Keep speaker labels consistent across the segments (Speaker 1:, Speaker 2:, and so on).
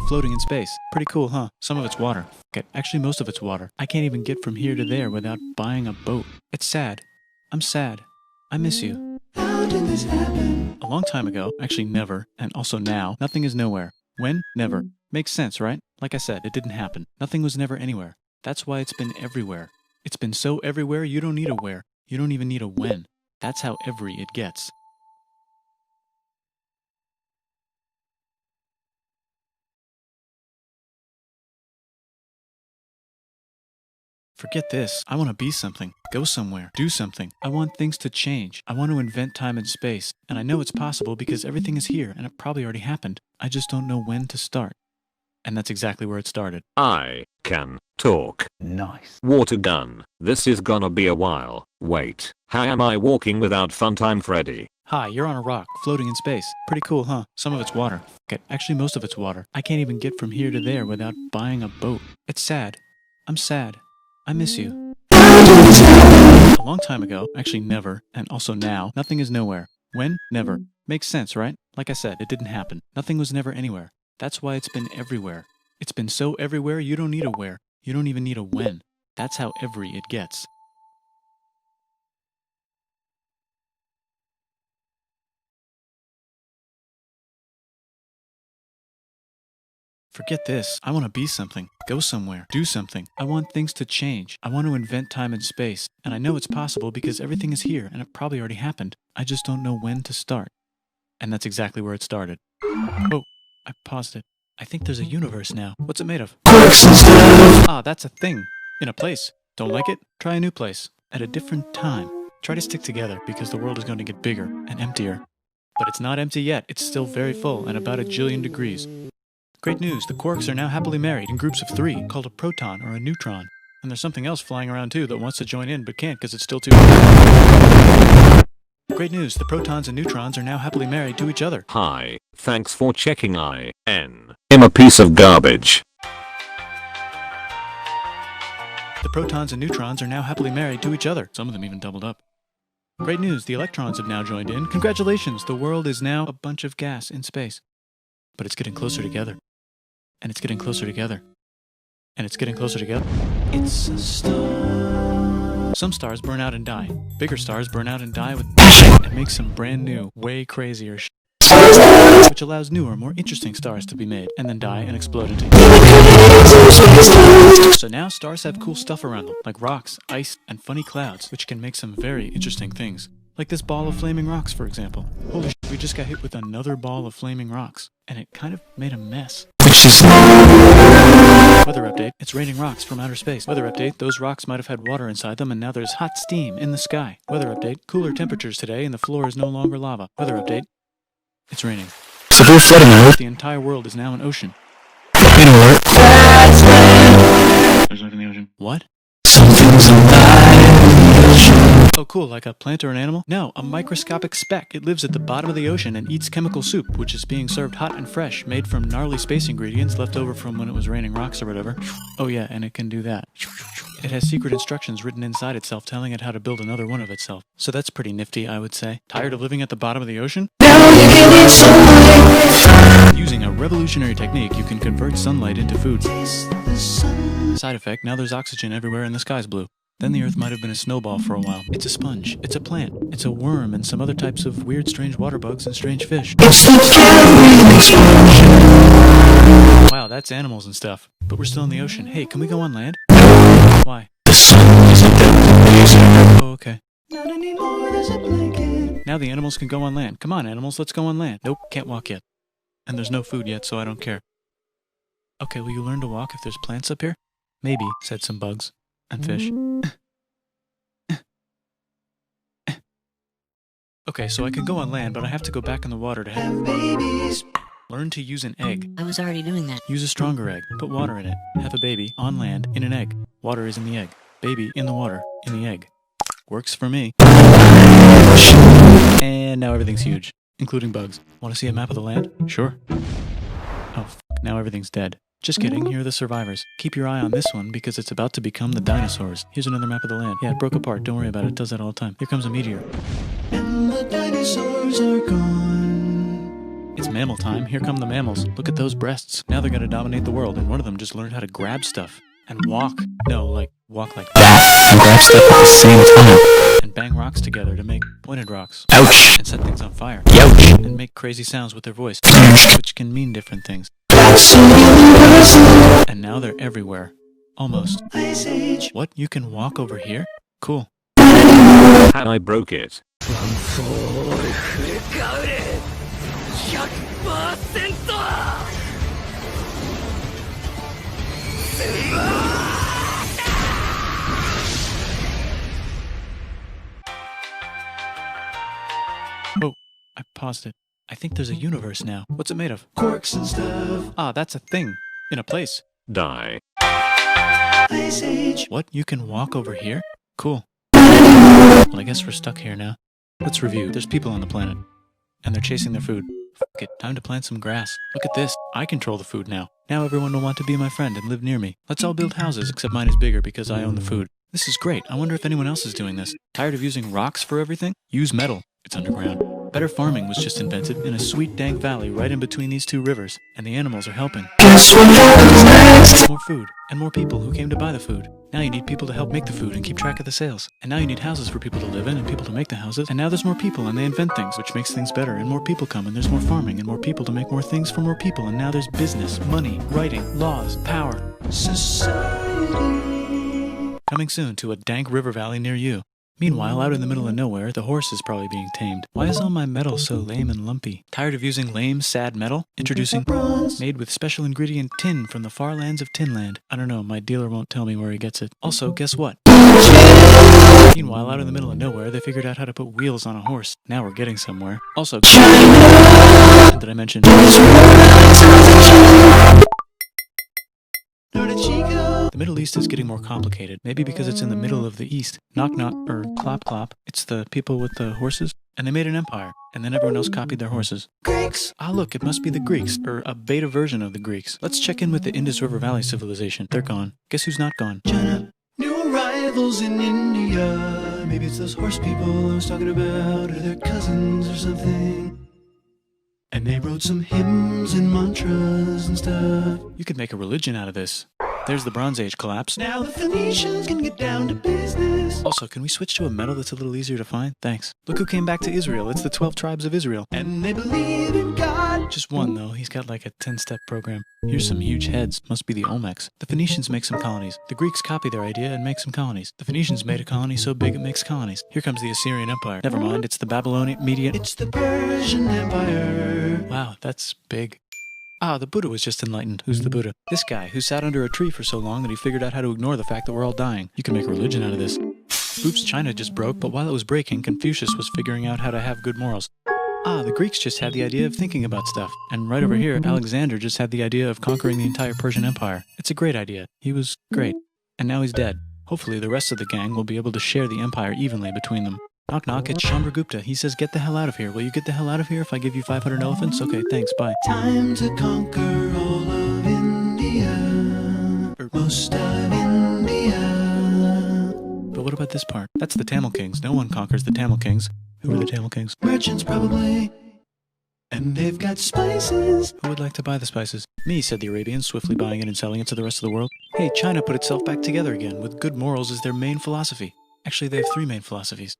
Speaker 1: floating in space. Pretty cool, huh? Some of it's water. Okay, actually most of it's water. I can't even get from here to there without buying a boat. It's sad. I'm sad. I miss you. How did this happen? A long time ago, actually never, and also now, nothing is nowhere. When? Never. Makes sense, right? Like I said, it didn't happen. Nothing was never anywhere. That's why it's been everywhere. It's been so everywhere you don't need a where. You don't even need a when. That's how every it gets. Forget this. I want to be something. Go somewhere. Do something. I want things to change. I want to invent time and space. And I know it's possible because everything is here and it probably already happened. I just don't know when to start. And that's exactly where it started.
Speaker 2: I can talk.
Speaker 3: Nice.
Speaker 2: Water gun. This is gonna be a while. Wait, how am I walking without Funtime Freddy?
Speaker 1: Hi, you're on a rock, floating in space. Pretty cool, huh? Some of it's water. Okay, actually most of it's water. I can't even get from here to there without buying a boat. It's sad. I'm sad. I miss you. A long time ago, actually never, and also now, nothing is nowhere. When? Never. Makes sense, right? Like I said, it didn't happen. Nothing was never anywhere. That's why it's been everywhere. It's been so everywhere you don't need a where. You don't even need a when. That's how every it gets. Forget this. I want to be something. Go somewhere. Do something. I want things to change. I want to invent time and space. And I know it's possible because everything is here and it probably already happened. I just don't know when to start. And that's exactly where it started. Oh, I paused it. I think there's a universe now. What's it made of? Ah, that's a thing. In a place. Don't like it? Try a new place. At a different time. Try to stick together because the world is going to get bigger and emptier. But it's not empty yet. It's still very full and about 1,000,000,000 degrees. Great news, the quarks are now happily married in groups of 3, called a proton or a neutron. And there's something else flying around too that wants to join in but can't because it's still too... Great news, the protons and neutrons are now happily married to each other.
Speaker 2: Hi, thanks for checking. I am a piece of garbage.
Speaker 1: The protons and neutrons are now happily married to each other. Some of them even doubled up. Great news, the electrons have now joined in. Congratulations, the world is now a bunch of gas in space. But it's getting closer together. And it's getting closer together. And it's getting closer together. It's a star. Some stars burn out and die. Bigger stars burn out and die with and make some brand new, way crazier which allows newer, more interesting stars to be made, and then die and explode into So now stars have cool stuff around them, like rocks, ice, and funny clouds, which can make some very interesting things. Like this ball of flaming rocks, for example. Holy shit, we just got hit with another ball of flaming rocks, and it kind of made a mess. Weather update, it's raining rocks from outer space. Weather update, those rocks might have had water inside them and now there's hot steam in the sky. Weather update, cooler temperatures today and the floor is no longer lava. Weather update, it's raining.
Speaker 3: Severe flooding alert.
Speaker 1: The entire world is now an ocean.
Speaker 3: Volcano alert.
Speaker 1: There's life in the ocean. What?
Speaker 3: Something's alive in the ocean.
Speaker 1: Oh cool, like a plant or an animal? No, a microscopic speck. It lives at the bottom of the ocean and eats chemical soup, which is being served hot and fresh, made from gnarly space ingredients left over from when it was raining rocks or whatever. Oh yeah, and it can do that. It has secret instructions written inside itself telling it how to build another one of itself. So that's pretty nifty, I would say. Tired of living at the bottom of the ocean? Using a revolutionary technique, you can convert sunlight into food. Side effect, now there's oxygen everywhere and the sky's blue. Then the Earth might have been a snowball for a while. It's a sponge, it's a plant, it's a worm and some other types of weird strange water bugs and strange fish.
Speaker 3: It's the calorie explosion.
Speaker 1: Wow, that's animals and stuff. But we're still in the ocean. Hey, can we go on land? Why?
Speaker 3: The sun is a deadly laser.
Speaker 1: Oh, okay. Not anymore, there's a blanket. Now the animals can go on land. Come on, animals, let's go on land. Nope, can't walk yet. And there's no food yet, so I don't care. Okay, will you learn to walk if there's plants up here? Maybe, said some bugs. And fish. Okay, so I can go on land, but I have to go back in the water to have babies. Learn to use an egg.
Speaker 4: I was already doing that.
Speaker 1: Use a stronger egg. Put water in it. Have a baby on land in an egg. Water is in the egg. Baby in the water in the egg. Works for me. And now everything's huge, including bugs. Want to see a map of the land? Sure. Oh, now everything's dead. Just kidding, here are the survivors. Keep your eye on this one because it's about to become the dinosaurs. Here's another map of the land. Yeah, it broke apart, don't worry about it, it does that all the time. Here comes a meteor. And the dinosaurs are gone. It's mammal time. Here come the mammals. Look at those breasts. Now they're gonna dominate the world, and one of them just learned how to grab stuff. And walk. No, like, walk like
Speaker 3: that and grab stuff at the same time.
Speaker 1: and bang rocks together to make pointed rocks.
Speaker 3: Ouch.
Speaker 1: And set things on fire.
Speaker 3: Youch.
Speaker 1: And make crazy sounds with their voice, which can mean different things. And now they're everywhere. Almost. What? You can walk over here? Cool.
Speaker 2: I broke it.
Speaker 1: Oh, I paused it. I think there's a universe now. What's it made of? Quarks and stuff. Ah, that's a thing. In a place.
Speaker 2: Die.
Speaker 1: What? You can walk over here? Cool. Well, I guess we're stuck here now. Let's review. There's people on the planet. And they're chasing their food. Fuck it. Time to plant some grass. Look at this. I control the food now. Now everyone will want to be my friend and live near me. Let's all build houses, except mine is bigger because I own the food. This is great. I wonder if anyone else is doing this. Tired of using rocks for everything? Use metal. It's underground. Better farming was just invented in a sweet dank valley right in between these two rivers, and the animals are helping.
Speaker 3: Guess what happens next?
Speaker 1: More food, and more people who came to buy the food. Now you need people to help make the food and keep track of the sales. And now you need houses for people to live in and people to make the houses. And now there's more people and they invent things, which makes things better. And more people come and there's more farming and more people to make more things for more people. And now there's business, money, writing, laws, power. Society. Coming soon to a dank river valley near you. Meanwhile, out in the middle of nowhere, the horse is probably being tamed. Why is all my metal so lame and lumpy? Tired of using lame, sad metal? Introducing bronze, made with special ingredient tin from the far lands of Tinland. I don't know, my dealer won't tell me where he gets it. Also, guess what? Meanwhile, out in the middle of nowhere, they figured out how to put wheels on a horse. Now we're getting somewhere. Also, did I mention? The Middle East is getting more complicated, maybe because it's in the middle of the East. Knock knock, or clop clop. It's the people with the horses. And they made an empire, and then everyone else copied their horses. Greeks! Ah look, it must be the Greeks, or a beta version of the Greeks. Let's check in with the Indus River Valley civilization. They're gone. Guess who's not gone? China. New arrivals in India. Maybe it's those horse people I was talking about, or their cousins or something. And they wrote some hymns and mantras and stuff. You could make a religion out of this. There's the Bronze Age collapse. Now the Phoenicians can get down to business. Also, can we switch to a metal that's a little easier to find? Thanks. Look who came back to Israel. It's the 12 tribes of Israel. And they believe in God. Just one, though. He's got like a 10-step program. Here's some huge heads. Must be the Olmecs. The Phoenicians make some colonies. The Greeks copy their idea and make some colonies. The Phoenicians made a colony so big it makes colonies. Here comes the Assyrian Empire. Never mind, it's the Babylonian Median. It's the Persian Empire. Wow, that's big. Ah, the Buddha was just enlightened. Who's the Buddha? This guy, who sat under a tree for so long that he figured out how to ignore the fact that we're all dying. You can make a religion out of this. Oops, China just broke, but while it was breaking, Confucius was figuring out how to have good morals. Ah, the Greeks just had the idea of thinking about stuff. And right over here, Alexander just had the idea of conquering the entire Persian Empire. It's a great idea. He was great. And now he's dead. Hopefully the rest of the gang will be able to share the empire evenly between them. Knock knock, it's Gupta. He says, get the hell out of here. Will you get the hell out of here if I give you 500 elephants? Okay, thanks, bye. Time to conquer all of India. Or most of India. But what about this part? That's the Tamil Kings. No one conquers the Tamil Kings. Who are the Tamil Kings? Merchants, probably. And they've got spices. Who would like to buy the spices? Me, said the Arabians, swiftly buying it and selling it to the rest of the world. Hey, China put itself back together again, with good morals as their main philosophy. Actually, they have 3 main philosophies.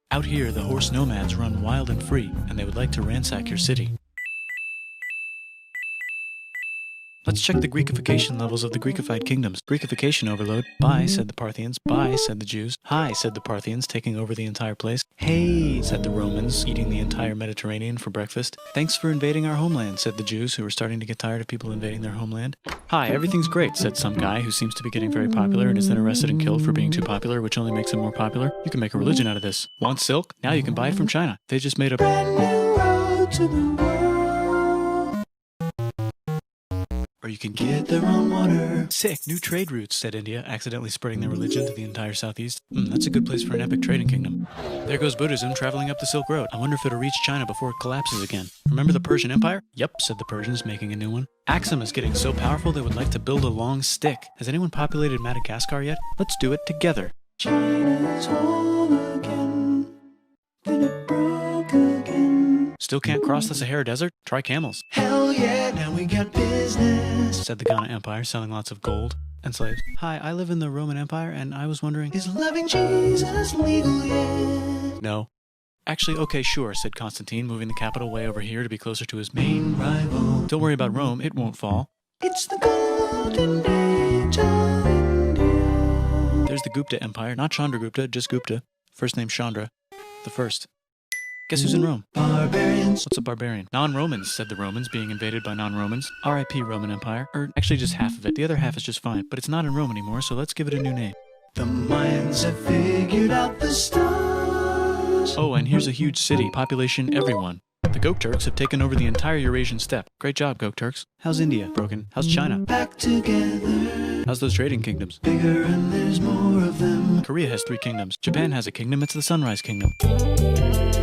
Speaker 1: Out here, the horse nomads run wild and free, and they would like to ransack your city. Let's check the Greekification levels of the Greekified kingdoms. Greekification overload. Bye, said the Parthians. Bye, said the Jews. Hi, said the Parthians, taking over the entire place. Hey, said the Romans, eating the entire Mediterranean for breakfast. Thanks for invading our homeland, said the Jews, who were starting to get tired of people invading their homeland. Hi, everything's great, said some guy who seems to be getting very popular and is then arrested and killed for being too popular, which only makes him more popular. You can make a religion out of this. Want silk? Now you can buy it from China. They just made a brand new road to the world. Or you can get their own water. Sick, new trade routes, said India, accidentally spreading their religion to the entire southeast. That's a good place for an epic trading kingdom. There goes Buddhism traveling up the Silk Road. I wonder if it'll reach China before it collapses again. Remember the Persian Empire? Yep, said the Persians, making a new one. Axum is getting so powerful they would like to build a long stick. Has anyone populated Madagascar yet? Let's do it together. China's whole again. Then it broke again. Still can't cross the Sahara Desert? Try camels.
Speaker 3: Hell yeah, now we got business.
Speaker 1: Said the Ghana Empire, selling lots of gold and slaves. Hi, I live in the Roman Empire, and I was wondering...
Speaker 3: Is loving Jesus legal yet?
Speaker 1: No. Actually, okay, sure, said Constantine, moving the capital way over here to be closer to his main
Speaker 3: Rival.
Speaker 1: Don't worry about Rome, it won't fall.
Speaker 3: It's the golden age of India.
Speaker 1: There's the Gupta Empire, not Chandragupta, just Gupta. First name Chandra. The first. Guess who's in Rome?
Speaker 3: Barbarians.
Speaker 1: What's a barbarian? Non-Romans, said the Romans, being invaded by non-Romans. R.I.P. Roman Empire. Or actually just half of it. The other half is just fine. But it's not in Rome anymore, so let's give it a new name.
Speaker 3: The Mayans have figured out the stars.
Speaker 1: Oh, and here's a huge city. Population everyone. The Gok Turks have taken over the entire Eurasian steppe. Great job, Gok Turks. How's India? Broken. How's China?
Speaker 3: Back together.
Speaker 1: How's those trading kingdoms?
Speaker 3: Bigger and there's more of them.
Speaker 1: Korea has 3 kingdoms. Japan has a kingdom. It's the Sunrise Kingdom.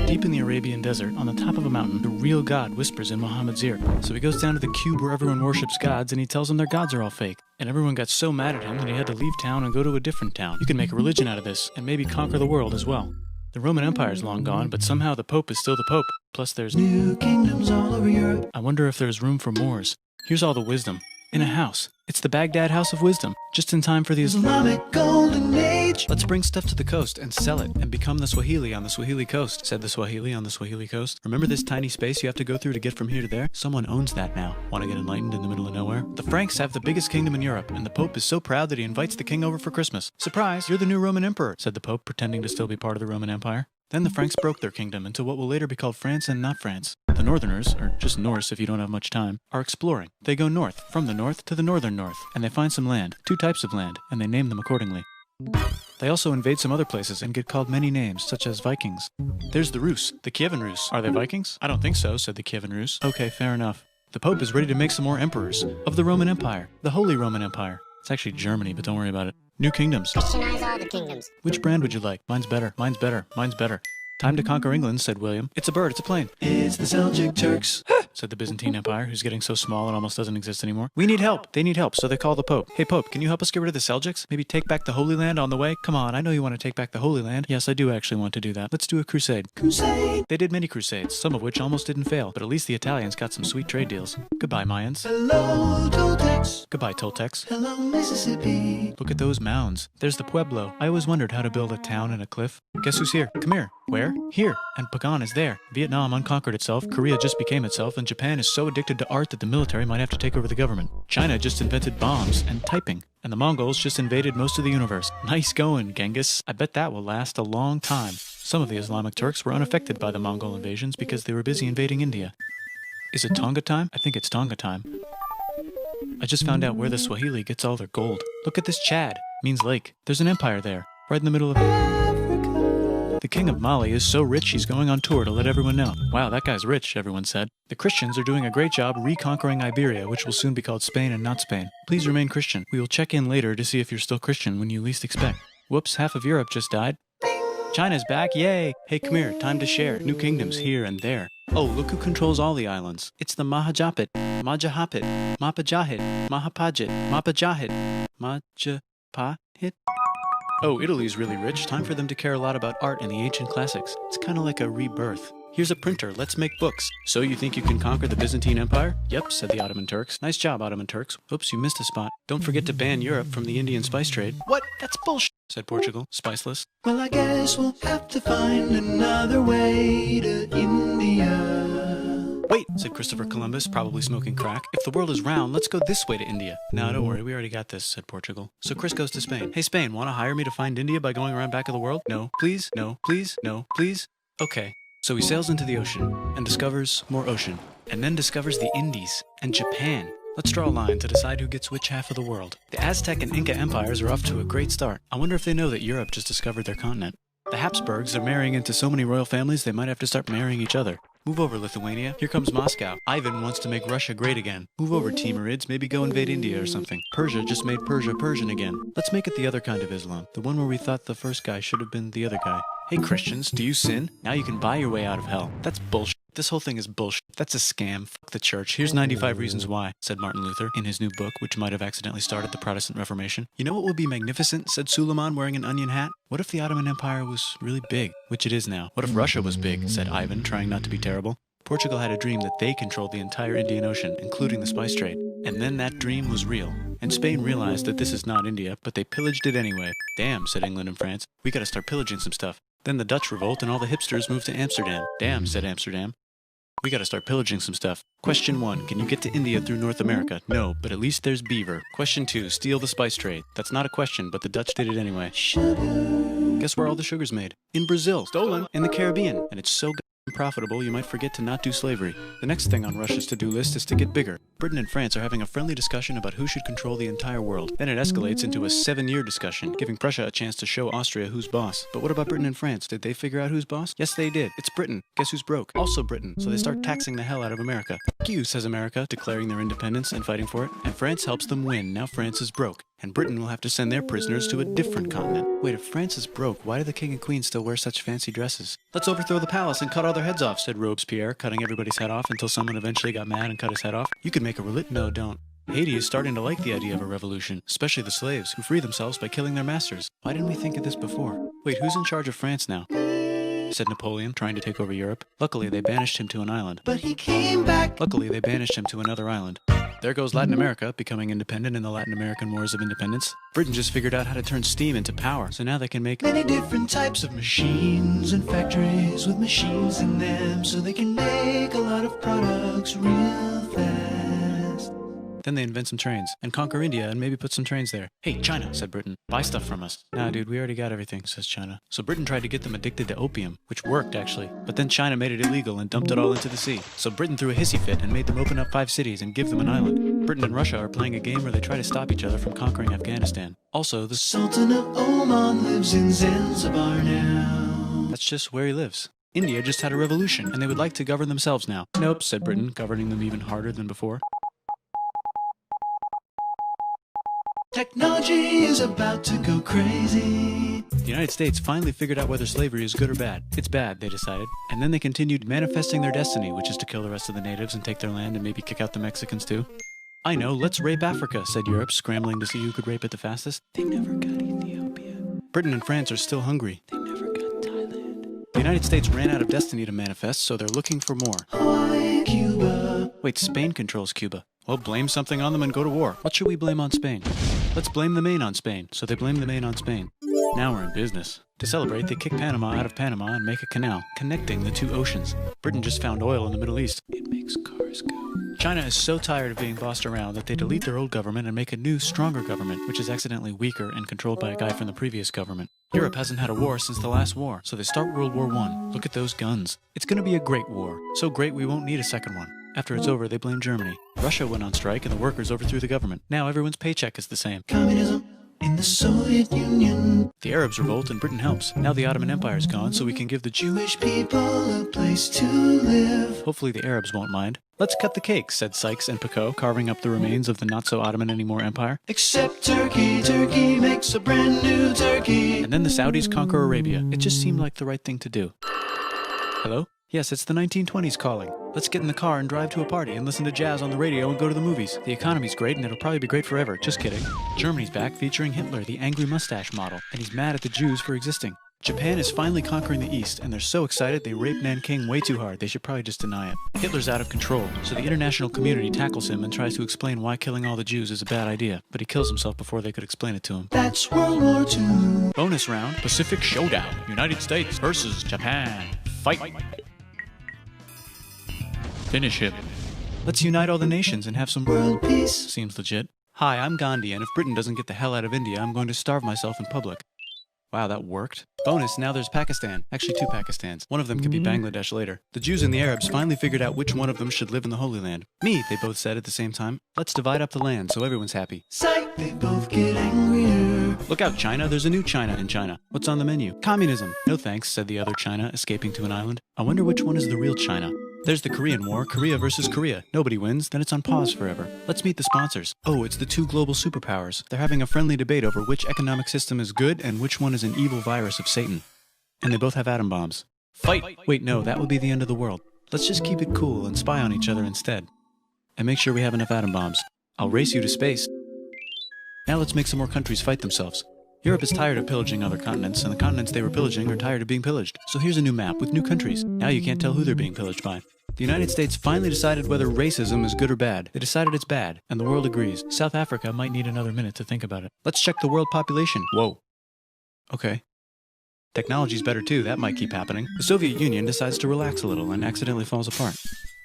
Speaker 1: Deep in the Arabian desert, on the top of a mountain, the real God whispers in Muhammad's ear. So he goes down to the cube where everyone worships gods, and he tells them their gods are all fake. And everyone got so mad at him that he had to leave town and go to a different town. You can make a religion out of this, and maybe conquer the world as well. The Roman Empire is long gone, but somehow the Pope is still the Pope. Plus there's...
Speaker 3: New kingdoms all over Europe.
Speaker 1: I wonder if there's room for Moors. Here's all the wisdom. In a house. It's the Baghdad House of Wisdom. Just in time for the
Speaker 3: Islamic golden age.
Speaker 1: Let's bring stuff to the coast and sell it and become the Swahili on the Swahili coast, said the Swahili on the Swahili coast. Remember this tiny space you have to go through to get from here to there? Someone owns that now. Want to get enlightened in the middle of nowhere? The Franks have the biggest kingdom in Europe, and the Pope is so proud that he invites the king over for Christmas. Surprise, you're the new Roman emperor, said the Pope, pretending to still be part of the Roman Empire. Then the Franks broke their kingdom into what will later be called France and not France. The Northerners, or just Norse if you don't have much time, are exploring. They go north, from the north to the northern north, and they find some land, 2 types of land, and they name them accordingly. They also invade some other places and get called many names, such as Vikings. There's the Rus, the Kievan Rus. Are they Vikings? I don't think so, said the Kievan Rus. Okay, fair enough. The Pope is ready to make some more emperors of the Roman Empire, the Holy Roman Empire. It's actually Germany, but don't worry about it. New kingdoms.
Speaker 4: Christianize all the kingdoms.
Speaker 1: Which brand would you like? Mine's better, mine's better, mine's better. Time to conquer England, said William. It's a bird, it's a plane.
Speaker 3: It's the Seljuk Turks.
Speaker 1: Said the Byzantine Empire, who's getting so small it almost doesn't exist anymore. We need help. They need help, so they call the Pope. Hey, Pope, can you help us get rid of the Seljuks? Maybe take back the Holy Land on the way? Come on, I know you want to take back the Holy Land. Yes, I do actually want to do that. Let's do a crusade.
Speaker 3: Crusade.
Speaker 1: They did many crusades, some of which almost didn't fail, but at least the Italians got some sweet trade deals. Goodbye, Mayans.
Speaker 3: Hello, Toltecs.
Speaker 1: Goodbye, Toltecs.
Speaker 3: Hello, Mississippi.
Speaker 1: Look at those mounds. There's the Pueblo. I always wondered how to build a town in a cliff. Guess who's here? Come here. Where? Here. And Pagan is there. Vietnam unconquered itself, Korea just became itself, and Japan is so addicted to art that the military might have to take over the government. China just invented bombs and typing. And the Mongols just invaded most of the universe. Nice going, Genghis. I bet that will last a long time. Some of the Islamic Turks were unaffected by the Mongol invasions because they were busy invading India. Is it Tonga time? I think it's Tonga time. I just found out where the Swahili gets all their gold. Look at this Chad. Means lake. There's an empire there. Right in the middle of
Speaker 3: Africa.
Speaker 1: The king of Mali is so rich he's going on tour to let everyone know. Wow, that guy's rich, everyone said. The Christians are doing a great job reconquering Iberia, which will soon be called Spain and not Spain. Please remain Christian. We will check in later to see if you're still Christian when you least expect. Whoops, half of Europe just died. China's back, yay! Hey, come here, time to share. New kingdoms here and there. Oh, look who controls all the islands. It's the Mahajapit, Majahapit, Mapajahit, Mahapajit, Mapajahit, Majapahit. Oh, Italy's really rich. Time for them to care a lot about art and the ancient classics. It's kind of like a rebirth. Here's a printer. Let's make books. So you think you can conquer the Byzantine Empire? Yep, said the Ottoman Turks. Nice job, Ottoman Turks. Oops, you missed a spot. Don't forget to ban Europe from the Indian spice trade. What? That's bullshit, said Portugal, spiceless.
Speaker 3: Well, I guess we'll have to find another way to India.
Speaker 1: Wait, said Christopher Columbus, probably smoking crack. If the world is round, let's go this way to India. No, don't worry, we already got this, said Portugal. So Chris goes to Spain. Hey, Spain, want to hire me to find India by going around back of the world? No, please, no, please, no, please. Okay. So he sails into the ocean and discovers more ocean, and then discovers the Indies and Japan. Let's draw a line to decide who gets which half of the world. The Aztec and Inca empires are off to a great start. I wonder if they know that Europe just discovered their continent. The Habsburgs are marrying into so many royal families they might have to start marrying each other. Move over, Lithuania. Here comes Moscow. Ivan wants to make Russia great again. Move over, Timurids. Maybe go invade India or something. Persia just made Persia Persian again. Let's make it the other kind of Islam. The one where we thought the first guy should have been the other guy. Hey Christians, do you sin? Now you can buy your way out of hell. That's bullshit. This whole thing is bullshit. That's a scam. Fuck the church. Here's 95 reasons why, said Martin Luther in his new book, which might have accidentally started the Protestant Reformation. You know what would be magnificent, said Suleiman wearing an onion hat? What if the Ottoman Empire was really big, which it is now? What if Russia was big, said Ivan, trying not to be terrible. Portugal had a dream that they controlled the entire Indian Ocean, including the spice trade. And then that dream was real. And Spain realized that this is not India, but they pillaged it anyway. Damn, said England and France. We gotta start pillaging some stuff. Then the Dutch revolt and all the hipsters moved to Amsterdam. Damn, said Amsterdam. We gotta start pillaging some stuff. Question 1, can you get to India through North America? No, but at least there's beaver. Question 2, steal the spice trade. That's not a question, but the Dutch did it anyway. Guess where all the sugar's made? In Brazil. Stolen. In the Caribbean. And it's so profitable you might forget to not do slavery. The next thing on Russia's to-do list is to get bigger. Britain and France are having a friendly discussion about who should control the entire world. Then it escalates into a 7-year discussion, giving Prussia a chance to show Austria who's boss. But what about Britain and France? Did they figure out who's boss? Yes, they did. It's Britain. Guess who's broke? Also Britain. So they start taxing the hell out of America. F you, says America, declaring their independence and fighting for it. And France helps them win. Now France is broke. And Britain will have to send their prisoners to a different continent. Wait, if France is broke, why do the king and queen still wear such fancy dresses? Let's overthrow the palace and cut all their heads off, said Robespierre, cutting everybody's head off until someone eventually got mad and cut his head off. You could make a No, don't. Haiti is starting to like the idea of a revolution, especially the slaves, who free themselves by killing their masters. Why didn't we think of this before? Wait, who's in charge of France now? Said Napoleon, trying to take over Europe. Luckily, they banished him to an island.
Speaker 3: But he came back.
Speaker 1: Luckily, they banished him to another island. There goes Latin America, becoming independent in the Latin American Wars of Independence. Britain just figured out how to turn steam into power, so now they can make
Speaker 3: Many different types of machines and factories with machines in them, so they can make a lot of products real fast.
Speaker 1: Then they invent some trains, and conquer India and maybe put some trains there. Hey, China, said Britain, buy stuff from us. Nah, dude, we already got everything, says China. So Britain tried to get them addicted to opium, which worked, actually. But then China made it illegal and dumped it all into the sea. So Britain threw a hissy fit and made them open up 5 cities and give them an island. Britain and Russia are playing a game where they try to stop each other from conquering Afghanistan. Also, the
Speaker 3: Sultan of Oman lives in Zanzibar now.
Speaker 1: That's just where he lives. India just had a revolution, and they would like to govern themselves now. Nope, said Britain, governing them even harder than before.
Speaker 3: Technology is about to go crazy.
Speaker 1: The United States finally figured out whether slavery is good or bad. It's bad, they decided. And then they continued manifesting their destiny, which is to kill the rest of the natives and take their land and maybe kick out the Mexicans too. I know, let's rape Africa, said Europe, scrambling to see who could rape it the fastest. They never got Ethiopia. Britain and France are still hungry. They never got Thailand. The United States ran out of destiny to manifest, so they're looking for more.
Speaker 3: Hawaii, Cuba.
Speaker 1: Wait, Spain controls Cuba. Well, blame something on them and go to war. What should we blame on Spain? Let's blame the Maine on Spain. So they blame the Maine on Spain. Now we're in business. To celebrate, they kick Panama out of Panama and make a canal, connecting the 2 oceans. Britain just found oil in the Middle East. It makes cars go. China is so tired of being bossed around that they delete their old government and make a new, stronger government, which is accidentally weaker and controlled by a guy from the previous government. Europe hasn't had a war since the last war, so they start World War I. Look at those guns. It's gonna be a great war. So great we won't need a second one. After it's over, they blame Germany. Russia went on strike and the workers overthrew the government. Now everyone's paycheck is the same.
Speaker 3: Communism in the Soviet Union.
Speaker 1: The Arabs revolt and Britain helps. Now the Ottoman Empire's gone, so we can give the
Speaker 3: Jewish people a place to live.
Speaker 1: Hopefully the Arabs won't mind. Let's cut the cake, said Sykes and Picot, carving up the remains of the not-so-Ottoman-anymore empire.
Speaker 3: Except Turkey. Turkey makes a brand new Turkey.
Speaker 1: And then the Saudis conquer Arabia. It just seemed like the right thing to do. Hello? Yes, it's the 1920s calling. Let's get in the car and drive to a party and listen to jazz on the radio and go to the movies. The economy's great and it'll probably be great forever. Just kidding. Germany's back featuring Hitler, the angry mustache model, and he's mad at the Jews for existing. Japan is finally conquering the East, and they're so excited they raped Nanking way too hard. They should probably just deny it. Hitler's out of control, so the international community tackles him and tries to explain why killing all the Jews is a bad idea, but he kills himself before they could explain it to him.
Speaker 3: That's World War II.
Speaker 1: Bonus round, Pacific Showdown. United States versus Japan. Fight. Finish him. Let's unite all the nations and have some
Speaker 3: World peace.
Speaker 1: Seems legit. Hi, I'm Gandhi, and if Britain doesn't get the hell out of India, I'm going to starve myself in public. Wow, that worked. Bonus, now there's Pakistan. Actually, 2 Pakistans. One of them could be Bangladesh later. The Jews and the Arabs finally figured out which one of them should live in the Holy Land. Me, they both said at the same time. Let's divide up the land so everyone's happy.
Speaker 3: Psych, they both get angrier.
Speaker 1: Look out, China. There's a new China in China. What's on the menu? Communism. No thanks, said the other China, escaping to an island. I wonder which one is the real China. There's the Korean War, Korea versus Korea. Nobody wins, then it's on pause forever. Let's meet the sponsors. Oh, it's the 2 global superpowers. They're having a friendly debate over which economic system is good and which one is an evil virus of Satan. And they both have atom bombs. Fight! Wait, no, that would be the end of the world. Let's just keep it cool and spy on each other instead. And make sure we have enough atom bombs. I'll race you to space. Now let's make some more countries fight themselves. Europe is tired of pillaging other continents, and the continents they were pillaging are tired of being pillaged. So here's a new map with new countries. Now you can't tell who they're being pillaged by. The United States finally decided whether racism is good or bad. They decided it's bad, and the world agrees. South Africa might need another minute to think about it. Let's check the world population. Whoa. Okay. Technology's better too, that might keep happening. The Soviet Union decides to relax a little and accidentally falls apart.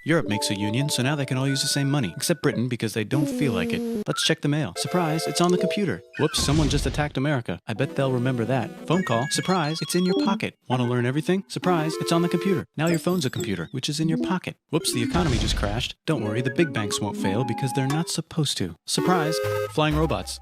Speaker 1: Europe makes a union, so now they can all use the same money, except Britain because they don't feel like it. Let's check the mail. Surprise, it's on the computer. Whoops, someone just attacked America. I bet they'll remember that. Phone call. Surprise, it's in your pocket. Want to learn everything? Surprise, it's on the computer. Now your phone's a computer, which is in your pocket. Whoops, the economy just crashed. Don't worry, the big banks won't fail because they're not supposed to. Surprise, flying robots.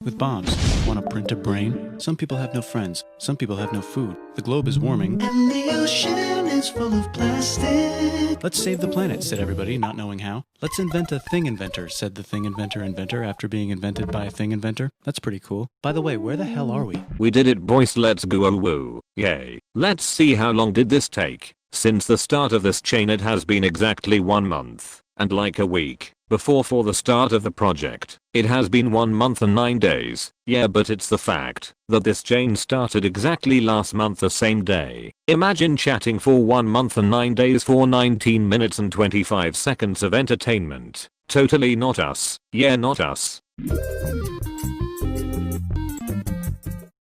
Speaker 1: With bombs. Want to print a brain? Some people have no friends. Some people have no food. The globe is warming.
Speaker 3: And the ocean is full of plastic.
Speaker 1: Let's save the planet, said everybody, not knowing how. Let's invent a thing inventor, said the thing inventor after being invented by a thing inventor. That's pretty cool. By the way, where the hell are we?
Speaker 2: We did it, boys, let's go, woo. Yay. Let's see how long did this take. Since the start of this chain it has been exactly 1 month, and like a week. Before for the start of the project, it has been 1 month and 9 days. Yeah, but it's the fact that this chain started exactly last month the same day. Imagine chatting for 1 month and 9 days for 19 minutes and 25 seconds of entertainment. Totally not us. Yeah, not us.